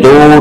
2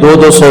200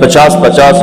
50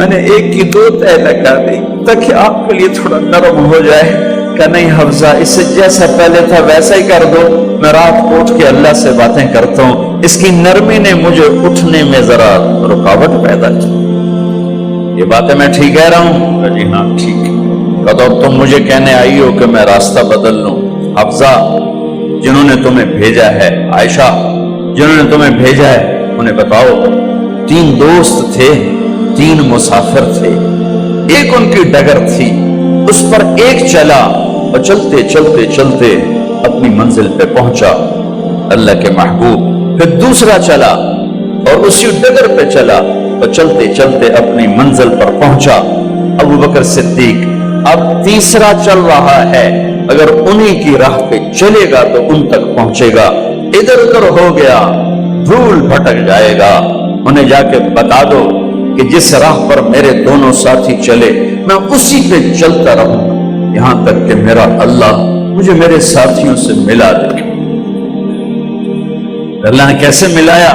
میں نے ایک کی 2 تہ لگا دی تاکہ آپ کے لیے تھوڑا نرم ہو جائے. کہ نہیں حفظہ، اس سے جیسا پہلے تھا ویسا ہی کر دو، میں رات کو اٹھ کے اللہ سے باتیں کرتا ہوں. اس کی نرمی نے مجھے اٹھنے میں ذرا رکاوٹ پیدا کی. یہ باتیں میں ٹھیک کہہ رہا ہوں؟ جی ہاں ٹھیک. کہتا تم مجھے کہنے آئی ہو کہ میں راستہ بدل لوں. حفظہ، جنہوں نے تمہیں بھیجا ہے، عائشہ جنہوں نے تمہیں بھیجا ہے انہیں بتاؤ. 3 دوست تھے، 3 مسافر تھے، ایک ان کی ڈگر تھی، اس پر ایک چلا اور چلتے چلتے چلتے اپنی منزل پہ پہنچا اللہ کے محبوب. پھر دوسرا چلا اور اسی ڈگر پہ چلا اور چلتے چلتے اپنی منزل پر پہنچا ابو بکر صدیق. اب تیسرا چل رہا ہے، اگر انہی کی راہ پہ چلے گا تو ان تک پہنچے گا، ادھر ادھر ہو گیا دھول بھٹک جائے گا. انہیں جا کے بتا دو کہ جس راہ پر میرے دونوں ساتھی چلے میں اسی پہ چلتا رہوں یہاں تک کہ میرا اللہ مجھے میرے ساتھیوں سے ملا دے. اللہ نے کیسے ملایا؟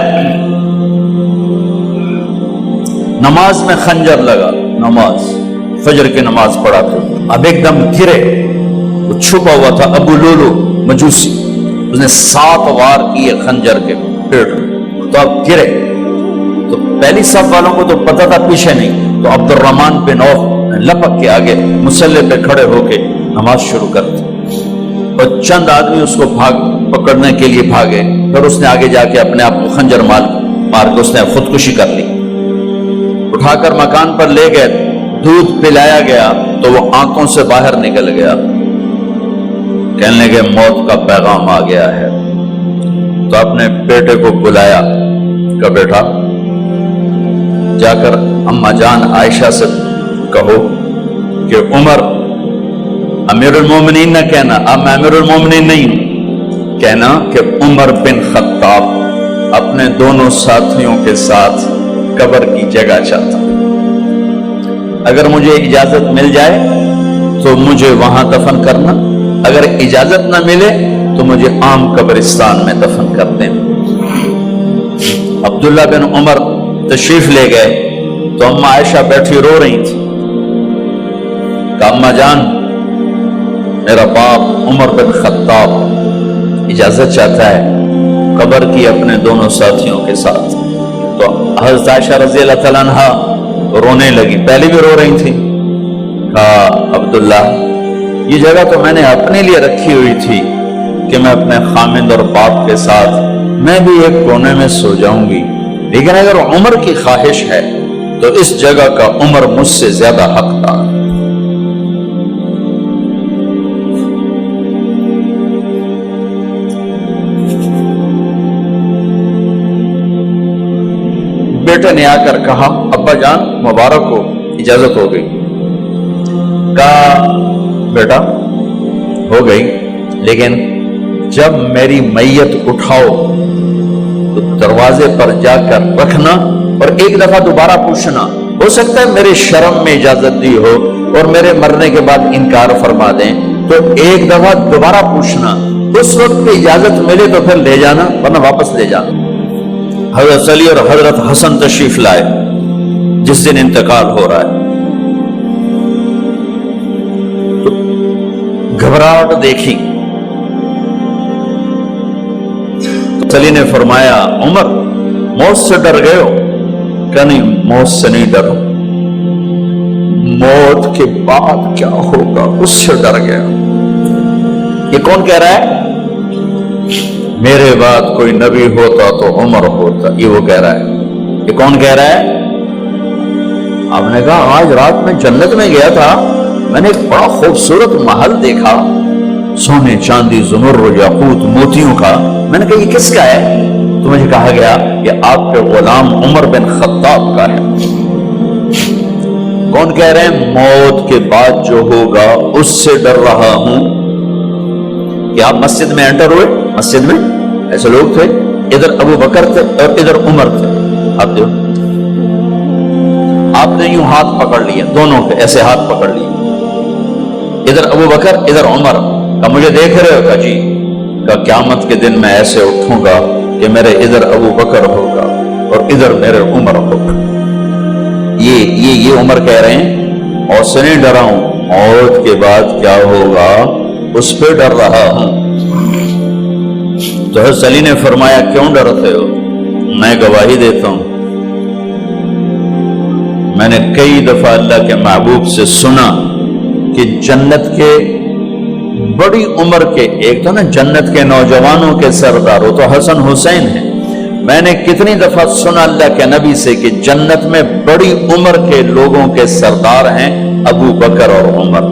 نماز میں خنجر لگا، نماز فجر کی نماز پڑھا تھا. اب ایک دم گرے، وہ چھپا ہوا تھا ابو لولو مجوسی، اس نے 7 وار کیے خنجر کے پیٹ میں. تو اب گرے تو پہلی صف والوں کو تو پتہ تھا، پیچھے نہیں. تو عبد الرحمن بن عوف لپک کے آگے مصلی پہ کھڑے ہو کے نماز شروع کر دی اور چند آدمی اس کو پکڑنے کے لیے بھاگے. پھر اس نے آگے جا کے اپنے آپ کو خنجر مار کے اس نے خودکشی کر لی. اٹھا کر مکان پر لے گئے، دودھ پلایا گیا تو وہ آنکھوں سے باہر نکل گیا. کہنے لگے موت کا پیغام آ گیا ہے. تو اپنے بیٹے کو بلایا کہ بیٹا جا کر اماں جان عائشہ سے کہو کہ عمر امیر المومنین نہ کہنا، اب میں امیر المومنین نہیں ہوں، کہنا کہ عمر بن خطاب اپنے دونوں ساتھیوں کے ساتھ قبر کی جگہ چاہتا. اگر مجھے اجازت مل جائے تو مجھے وہاں دفن کرنا، اگر اجازت نہ ملے تو مجھے عام قبرستان میں دفن کر دینا. عبداللہ بن عمر تشریف لے گئے تو اماں عائشہ بیٹھی رو رہی تھی. کہ اماں جان میرا باپ عمر بن خطاب اجازت چاہتا ہے قبر کی اپنے دونوں ساتھیوں کے ساتھ. تو حضرت عائشہ رضی اللہ تعالیٰ عنہ رونے لگی، پہلے بھی رو رہی تھی. کہا عبداللہ یہ جگہ تو میں نے اپنے لیے رکھی ہوئی تھی کہ میں اپنے خامند اور باپ کے ساتھ میں بھی ایک کونے میں سو جاؤں گی، لیکن اگر عمر کی خواہش ہے تو اس جگہ کا عمر مجھ سے زیادہ حقدار. بیٹے نے آ کر کہا ابا جان مبارک ہو، اجازت ہو گئی. کہا بیٹا ہو گئی، لیکن جب میری میت اٹھاؤ تو دروازے پر جا کر رکھنا اور ایک دفعہ دوبارہ پوچھنا. ہو سکتا ہے میرے شرم میں اجازت دی ہو اور میرے مرنے کے بعد انکار فرما دیں، تو ایک دفعہ دوبارہ پوچھنا، اس وقت پہ اجازت ملے تو پھر لے جانا ورنہ واپس لے جانا. حضرت علی اور حضرت حسن تشریف لائے جس دن انتقال ہو رہا ہے. تو گھبراہٹ دیکھی. علی نے فرمایا عمر موت سے ڈر گئے ہو؟ کہ نہیں موت سے نہیں ڈرو، موت کے بعد کیا ہوگا اس سے ڈر گیا. یہ کون کہہ رہا ہے؟ میرے بعد کوئی نبی ہوتا تو عمر ہوتا، یہ وہ کہہ رہا ہے. یہ کون کہہ رہا ہے؟ آپ نے کہا آج رات میں جنت میں گیا تھا، میں نے ایک بڑا خوبصورت محل دیکھا، سونے چاندی زمرد یاقوت موتیوں کا. میں نے کہا یہ کس کا ہے؟ تو مجھے کہا گیا یہ آپ کے غلام عمر بن خطاب کا ہے. کون کہہ رہے ہیں موت کے بعد جو ہوگا اس سے ڈر رہا ہوں؟ کہ آپ مسجد میں انٹر ہوئے، مسجد میں ایسے لوگ تھے، ادھر ابو بکر تھے اور ادھر عمر تھے. آپ دیکھو، آپ نے یوں ہاتھ پکڑ لیا، دونوں کے ایسے ہاتھ پکڑ لیے، ادھر ابو بکر ادھر عمر. کہ مجھے دیکھ رہے ہو؟ کہ جی. کہ قیامت کے دن میں ایسے اٹھوں گا کہ میرے ادھر ابو بکر ہوگا اور ادھر میرے عمر ہوگا. یہ عمر کہہ رہے ہیں اور سے نہیں ڈرا ہوں، موت کے بعد کیا ہوگا اس پہ ڈر رہا ہوں۔ تو حضرت علی نے فرمایا کیوں ڈرتے ہو؟ میں گواہی دیتا ہوں، میں نے کئی دفعہ اللہ کے محبوب سے سنا کہ جنت کے بڑی عمر کے، ایک تو نا جنت کے نوجوانوں کے سردار، وہ تو حسن حسین ہیں، میں نے کتنی دفعہ سنا اللہ کے نبی سے کہ جنت میں بڑی عمر کے لوگوں کے سردار ہیں ابو بکر اور عمر۔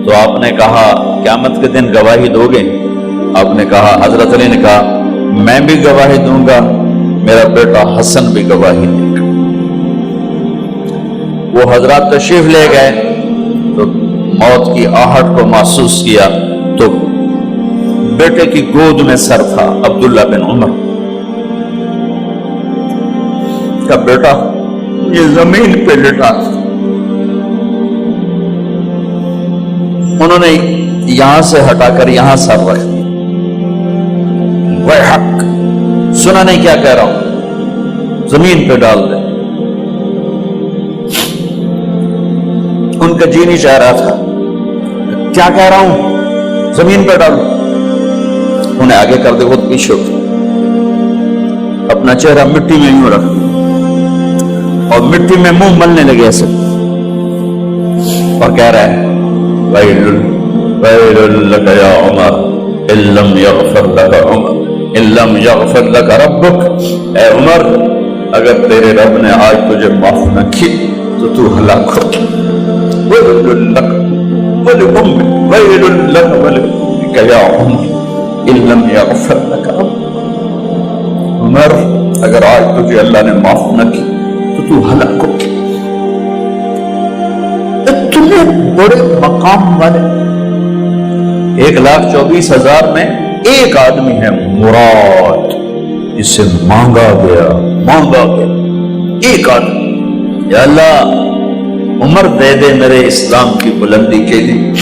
تو آپ نے کہا قیامت کے دن گواہی دو گے؟ آپ نے کہا، حضرت علی نے کہا میں بھی گواہی دوں گا، میرا بیٹا حسن بھی گواہی دے گا۔ وہ حضرات تشریف لے گئے تو موت کی آہٹ کو محسوس کیا تو بیٹے کی گود میں سر تھا عبداللہ بن عمر کا بیٹا، یہ زمین پہ لٹا، انہوں نے یہاں سے ہٹا کر یہاں سر رکھ دیا۔ وہ حق سنا نہیں کیا کہہ رہا ہوں، زمین پہ ڈال دے۔ ان کا جی نہیں چاہ رہا تھا، کیا کہہ رہا ہوں، زمین پہ ڈال۔ انہیں آگے کر دے، خود پیچھے اٹھ، اپنا چہرہ مٹی میں یوں رکھ اور مٹی میں منہ ملنے لگے ایسے، اور کہہ رہا ہے ویل لک یا عمر ان لم یغفر لک عمر ان لم یغفر لک ربک، اے عمر اگر تیرے رب نے آج تجھے معاف نہ کی تو ہلاک ہو۔ ویل لک ولأمک ویل لک ولأمک یا عمر ان لم یغفر لک ربک، عمر اگر آج تجھے اللہ نے معاف نہ کی تو ہلاک ہو۔ اتنے بڑے مقام والے 1,24,000 میں ایک آدمی ہے مراد، جسے مانگا گیا ایک آدمی، یا اللہ عمر دے دے میرے اسلام کی بلندی کے لیے۔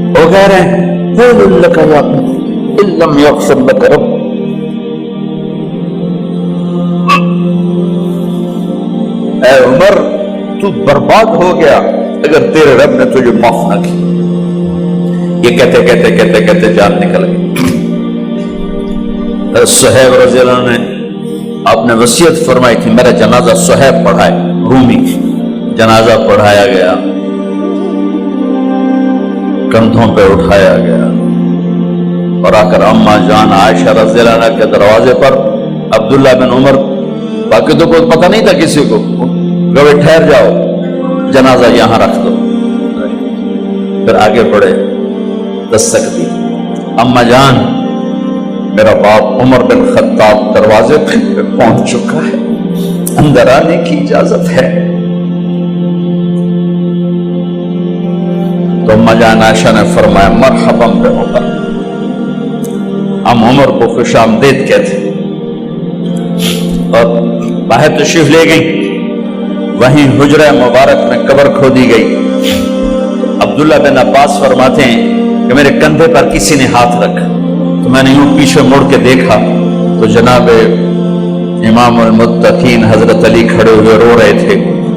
وہ کہہ رہے ہیں ویل لک یا عمر ان لم یغفر لک رب، اے عمر تو برباد ہو گیا اگر تیرے رب نے تجھے معاف نہ کی۔ یہ کہتے کہتے جان نکل گئی۔ صہیب رضی اللہ عنہ نے آپ نے وصیت فرمائی تھی میرا جنازہ صہیب پڑھائے، رومی جنازہ پڑھایا گیا، کندھوں پہ اٹھایا گیا اور آ کر اما جان عائشہ رضی اللہ عنہ کے دروازے پر عبداللہ بن عمر، باقی تو کوئی پتہ نہیں تھا کسی کو، گوے ٹھہر جاؤ جنازہ یہاں رکھ دو، پھر آگے بڑھے، دستک دی، اما جان میرا باپ عمر بن خطاب دروازے پہ پہنچ چکا ہے، اندر آنے کی اجازت ہے۔ تو اما جان عائشہ نے فرمایا مرحبا بعمر، ہم عمر کو خوش آمدید کہتے، اور باہر تشریف لے گئی۔ وہیں حجرہ مبارک میں قبر کھودی گئی۔ عبداللہ بن عباس فرماتے ہیں کہ میرے کندھے پر کسی نے ہاتھ رکھا تو میں نے یوں پیچھے مڑ کے دیکھا تو جناب امام المتقین حضرت علی کھڑے ہوئے رو رہے تھے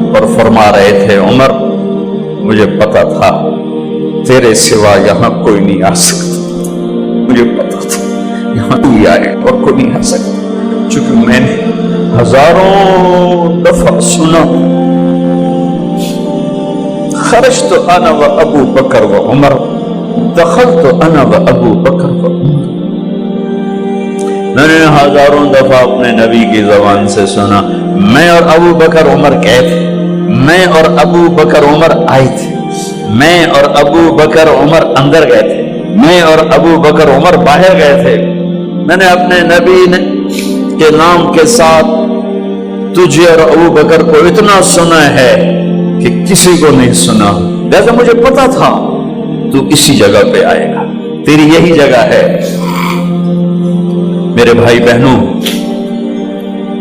اور فرما رہے تھے عمر مجھے پتا تھا تیرے سوا یہاں کوئی نہیں آ سکتا، مجھے پتا تھا یہاں کوئی آئے اور کوئی نہیں آ سکتا، چونکہ میں نے ہزاروں دفعہ سنا خرجت انا و ابو بکر و عمر دخلت انا و ابو بکر و عمر، میں نے ہزاروں دفعہ اپنے نبی کی زبان سے سنا میں اور ابو بکر عمر گئے تھے، میں اور ابو بکر عمر آئے تھے، میں اور ابو بکر عمر اندر گئے تھے، میں اور ابو بکر عمر باہر گئے تھے، میں نے اپنے نبی کے نام کے ساتھ تجھے اور ابو بکر کو اتنا سنا ہے کہ کسی کو نہیں سنا، لہذا مجھے پتا تھا تو اسی جگہ پہ آئے گا، تیری یہی جگہ ہے۔ میرے بھائی بہنوں،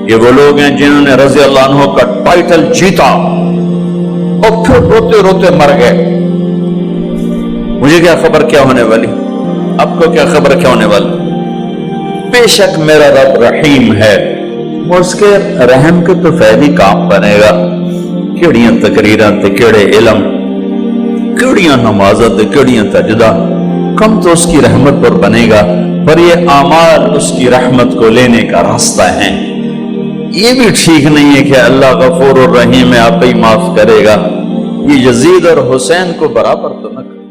یہ وہ لوگ ہیں جنہوں نے رضی اللہ عنہ کا ٹائٹل جیتا اور پھر روتے روتے مر گئے۔ مجھے کیا خبر کیا ہونے والی، آپ کو کیا خبر کیا ہونے والی؟ بے شک میرا رب رحیم ہے، وہ اس کے رحم کے تو فیضی کام بنے گا، کیڑیاں تقریراں تے کیڑے علم، کیڑیاں نمازاں تے کیڑیاں سجدہ، کم تو اس کی رحمت پر بنے گا، پر یہ اعمال اس کی رحمت کو لینے کا راستہ ہیں۔ یہ بھی ٹھیک نہیں ہے کہ اللہ غفور الرحیم ہے، آپ ہی معاف کرے گا، یہ یزید اور حسین کو برابر تو نہ کرے۔